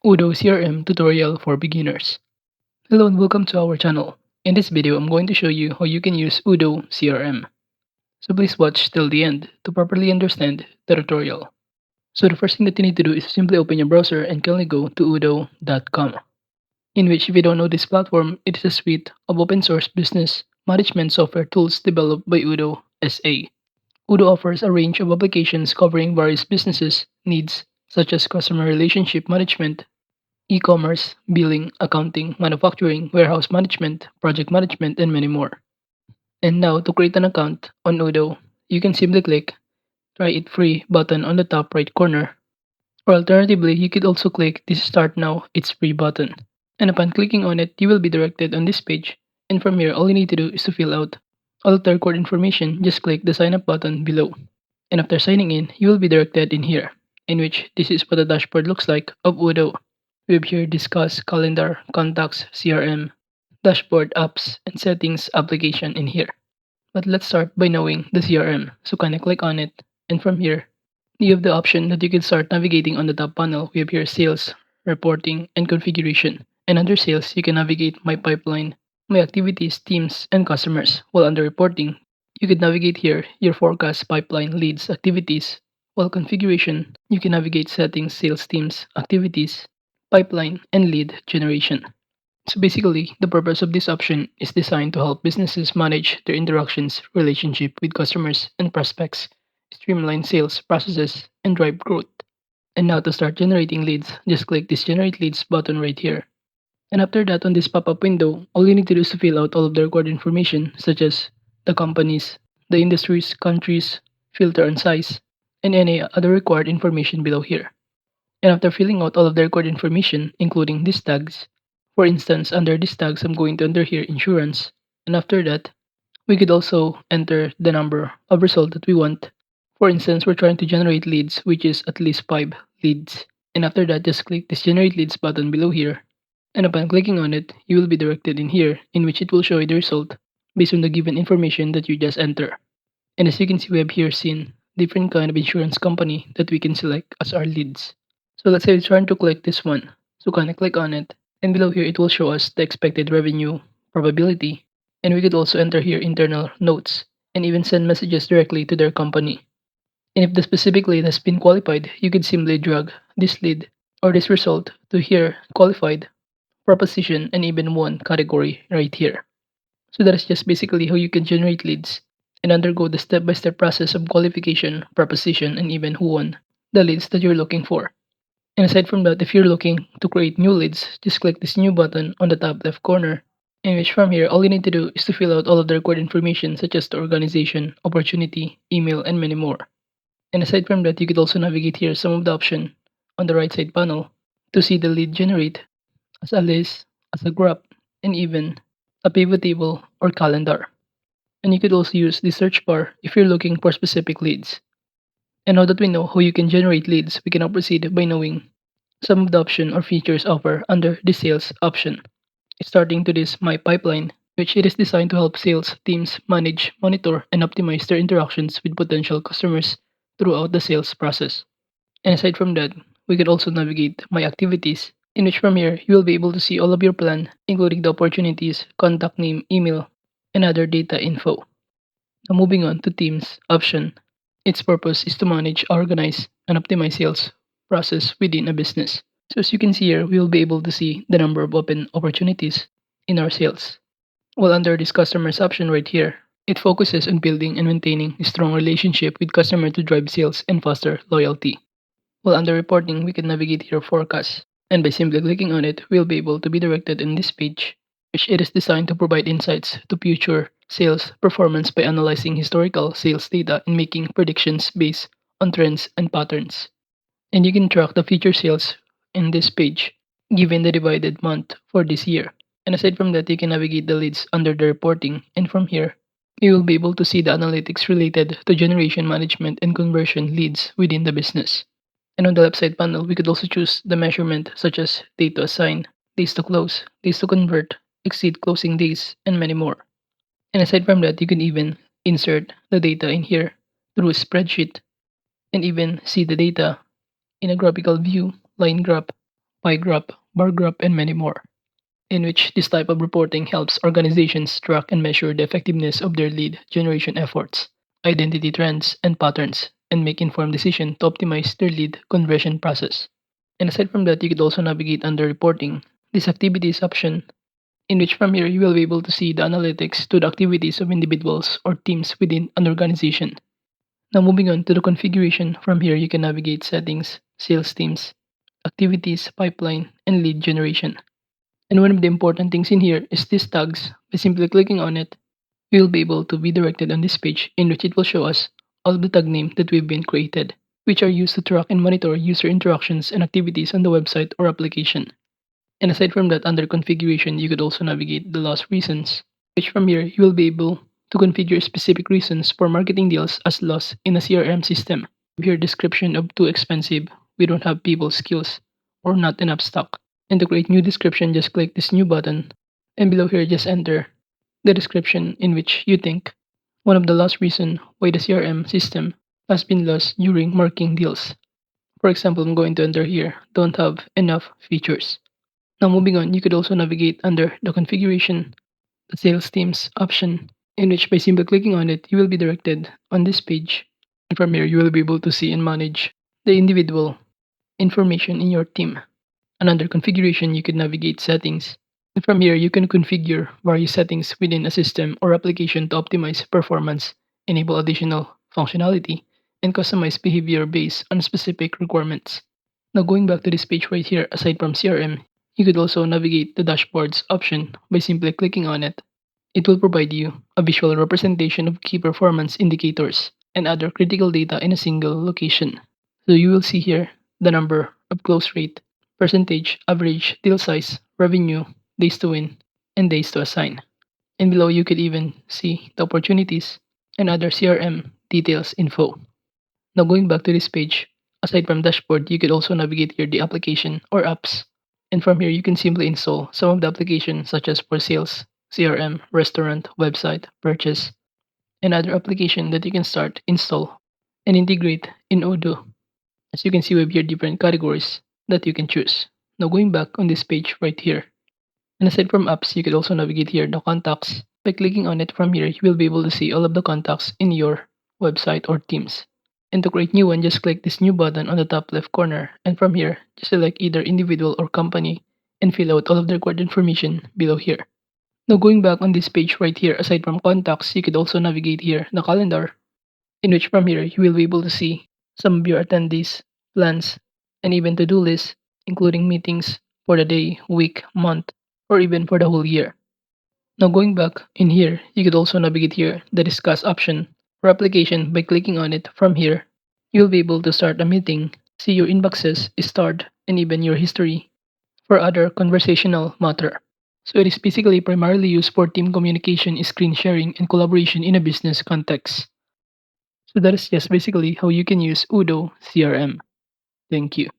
Odoo CRM tutorial for beginners. Hello and welcome to our channel. In this video, I'm going to show you how you can use Odoo CRM. So please watch till the end to properly understand the tutorial. So the first thing that you need to do is simply open your browser and kindly go to odoo.com. In which, if you don't know this platform, it is a suite of open source business management software tools developed by Odoo SA. Odoo offers a range of applications covering various businesses needs such as customer relationship management, e-commerce, billing, accounting, manufacturing, warehouse management, project management, and many more. And now to create an account on Odoo, you can simply click Try It Free button on the top right corner. Or alternatively, you could also click this Start Now, It's Free button. And upon clicking on it, you will be directed on this page. And from here, all you need to do is to fill out all of the record information. Just click the sign up button below. And after signing in, you will be directed in here, in which this is what the dashboard looks like of Odoo. We have here discuss, calendar, contacts, CRM, dashboard, apps, and settings application in here. But let's start by knowing the CRM. So kind of click on it, and from here, you have the option that you can start navigating on the top panel. We have here sales, reporting, and configuration. And under sales, you can navigate my pipeline, my activities, teams, and customers. While under reporting, you could navigate here your forecast, pipeline, leads, activities. While configuration, you can navigate settings, sales teams, activities, pipeline, and lead generation. So basically, the purpose of this option is designed to help businesses manage their interactions, relationship with customers and prospects, streamline sales processes, and drive growth. And now to start generating leads, just click this Generate Leads button right here. And after that, on this pop-up window, all you need to do is to fill out all of the required information such as the companies, the industries, countries, filter and size, and any other required information below here. And after filling out all of the required information, including these tags, for instance, under these tags, I'm going to enter here insurance. And after that, we could also enter the number of result that we want. For instance, we're trying to generate leads, which is at least 5 leads. And after that, just click this generate leads button below here. And upon clicking on it, you will be directed in here, in which it will show you the result based on the given information that you just enter. And as you can see, we have here seen different kind of insurance company that we can select as our leads. So let's say we're trying to click this one. So kind of click on it. And below here, it will show us the expected revenue probability. And we could also enter here internal notes and even send messages directly to their company. And if the specific lead has been qualified, you could simply drag this lead or this result to here qualified, proposition, and even one category right here. So that is just basically how you can generate leads and undergo the step-by-step process of qualification, proposition, and even who won the leads that you're looking for. And aside from that, if you're looking to create new leads, just click this new button on the top left corner, in which from here, all you need to do is to fill out all of the required information such as the organization, opportunity, email, and many more. And aside from that, you could also navigate here some of the option on the right side panel to see the lead generate as a list, as a graph, and even a pivot table or calendar. And you could also use the search bar if you're looking for specific leads. And now that we know how you can generate leads, we can now proceed by knowing some of the option or features offered under the sales option. Starting to this My Pipeline, which it is designed to help sales teams manage, monitor, and optimize their interactions with potential customers throughout the sales process. And aside from that, we can also navigate My Activities, in which from here you will be able to see all of your plan, including the opportunities, contact name, email, and other data info. Now moving on to Teams option. Its purpose is to manage, organize, and optimize sales process within a business. So as you can see here, we will be able to see the number of open opportunities in our sales. While under this customers option right here, it focuses on building and maintaining a strong relationship with customer to drive sales and foster loyalty. While under reporting, we can navigate here forecast. And by simply clicking on it, we'll be able to be directed in this page, which it is designed to provide insights to future sales performance by analyzing historical sales data and making predictions based on trends and patterns. And you can track the future sales in this page, given the divided month for this year. And aside from that, you can navigate the leads under the reporting, and from here, you will be able to see the analytics related to generation management and conversion leads within the business. And on the left side panel, we could also choose the measurement such as date to assign, days to close, days to convert, exceed closing days, and many more. And aside from that, you can even insert the data in here through a spreadsheet and even see the data in a graphical view, line graph, pie graph, bar graph, and many more, in which this type of reporting helps organizations track and measure the effectiveness of their lead generation efforts, identity trends and patterns, and make informed decisions to optimize their lead conversion process. And aside from that, you could also navigate under reporting this activities option, in which from here you will be able to see the analytics to the activities of individuals or teams within an organization. Now moving on to the configuration, from here you can navigate settings, sales teams, activities, pipeline, and lead generation. And one of the important things in here is these tags. By simply clicking on it, we will be able to be directed on this page, in which it will show us all of the tag names that we've been created, which are used to track and monitor user interactions and activities on the website or application. And aside from that, under configuration, you could also navigate the loss reasons, which from here you will be able to configure specific reasons for marketing deals as loss in a CRM system. Here description of too expensive, we don't have people skills, or not enough stock. And to create new description, just click this new button, and below here just enter the description in which you think one of the last reason why the CRM system has been lost during marketing deals. For example, I'm going to enter here, don't have enough features. Now moving on, you could also navigate under the configuration, the sales teams option, in which by simply clicking on it, you will be directed on this page. And from here, you will be able to see and manage the individual information in your team. And under configuration, you can navigate settings. And from here, you can configure various settings within a system or application to optimize performance, enable additional functionality, and customize behavior based on specific requirements. Now going back to this page right here, aside from CRM, you could also navigate the dashboards option by simply clicking on it. It will provide you a visual representation of key performance indicators and other critical data in a single location. So you will see here the number of close rate, percentage, average deal size, revenue, days to win, and days to assign. And below you could even see the opportunities and other CRM details info. Now going back to this page, aside from dashboard, you could also navigate here the application or apps. And from here, you can simply install some of the applications such as for sales, CRM, restaurant, website, purchase, and other application that you can start, install, and integrate in Odoo. As you can see, we have here different categories that you can choose. Now going back on this page right here, and aside from apps, you could also navigate here the contacts. By clicking on it from here, you will be able to see all of the contacts in your website or Teams. And to create new one, just click this new button on the top left corner. And from here, just select either individual or company and fill out all of the required information below here. Now going back on this page right here, aside from contacts, you could also navigate here the calendar, in which from here you will be able to see some of your attendees, plans, and even to-do lists, including meetings for the day, week, month, or even for the whole year. Now going back in here, you could also navigate here the discuss option for application. By clicking on it from here, you'll be able to start a meeting, see your inboxes, start, and even your history for other conversational matter. So it is basically primarily used for team communication, screen sharing, and collaboration in a business context. So that is just basically how you can use Odoo CRM. Thank you.